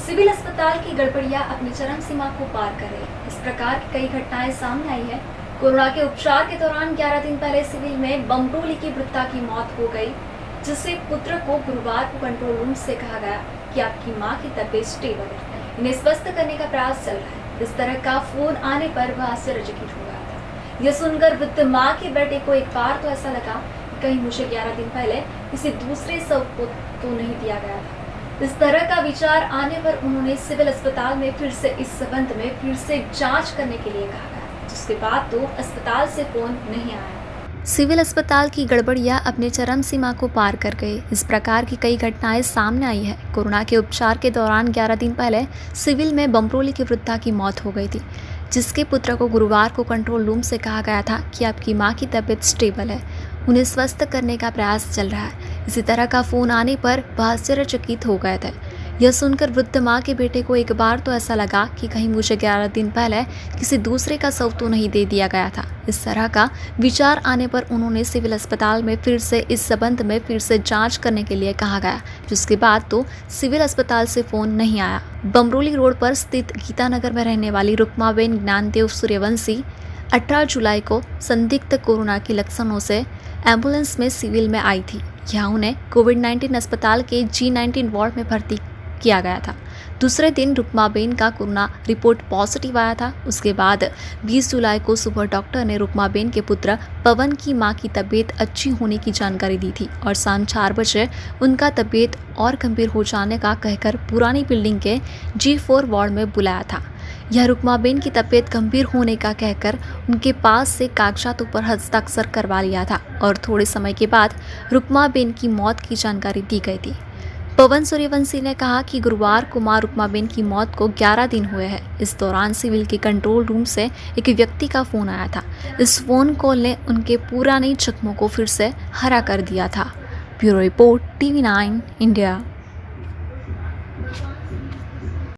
Civil अस्पताल की गड़बड़ियां अपनी चरम सीमा को पार कर रही है। इस प्रकार की कई घटनाएं सामने आई है। कोरोना के उपचार के दौरान 11 दिन पहले सिविल में बमरोली की वृद्धा की मौत हो गई, जिससे पुत्र को गुरुवार को कंट्रोल रूम से कहा गया कि आपकी मां की तबीयत स्टेबल है, इन्हें स्वस्थ करने का प्रयास चल रहा है। इस तरह का फोन आने पर वह आश्चर्यचकित हो गया था। यह सुनकर वृद्ध मां के बेटे को एक बार तो ऐसा लगा कि कहीं मुझे 11 दिन पहले किसी दूसरे शव को तो नहीं दिया गया था। इस तरह का विचार आने पर उन्होंने सिविल अस्पताल में फिर से इस संबंध में फिर से जांच करने के लिए कहा गया, जिसके बाद तो अस्पताल से फोन नहीं आया। सिविल अस्पताल की गड़बड़ियां अपने चरम सीमा को पार कर गई। इस प्रकार की कई घटनाएं सामने आई है। कोरोना के उपचार के दौरान 11 दिन पहले सिविल में बमरोली की वृद्धा की मौत हो गई थी, जिसके पुत्र को गुरुवार को कंट्रोल रूम से कहा गया था कि आपकी मां की तबीयत स्टेबल है, उन्हें स्वस्थ करने का प्रयास चल रहा है। इसी तरह का फोन आने पर वह आश्चर्यचकित हो गए थे। यह सुनकर वृद्ध मां के बेटे को एक बार तो ऐसा लगा कि कहीं मुझे 11 दिन पहले किसी दूसरे का शव तो नहीं दे दिया गया था। इस तरह का विचार आने पर उन्होंने सिविल अस्पताल में फिर से इस संबंध में फिर से जांच करने के लिए कहा गया, जिसके बाद तो सिविल अस्पताल से फोन नहीं आया। बमरोली रोड पर स्थित गीतानगर में रहने वाली रुक्माबेन ज्ञानदेव सूर्यवंशी 18 जुलाई को संदिग्ध कोरोना के लक्षणों से एम्बुलेंस में सिविल में आई थी। यहाँ उन्हें कोविड-19 अस्पताल के G19 वार्ड में भर्ती किया गया था। दूसरे दिन रुक्माबेन का कोरोना रिपोर्ट पॉजिटिव आया था। उसके बाद 20 जुलाई को सुबह डॉक्टर ने रुक्माबेन के पुत्र पवन की मां की तबीयत अच्छी होने की जानकारी दी थी और शाम 4 बजे उनका तबीयत और गंभीर हो जाने का कहकर पुरानी बिल्डिंग के G4 वार्ड में बुलाया था। यह रुक्माबेन की तबीयत गंभीर होने का कहकर उनके पास से कागजातों पर हस्ताक्षर करवा लिया था और थोड़े समय के बाद रुक्माबेन की मौत की जानकारी दी गई थी। पवन सूर्यवंशी ने कहा कि गुरुवार को मां रुक्माबेन की मौत को 11 दिन हुए हैं। इस दौरान सिविल के कंट्रोल रूम से एक व्यक्ति का फोन आया था। इस फोन कॉल ने उनके पुराने जख्मों को फिर से हरा कर दिया था। Bureau report TV9 India.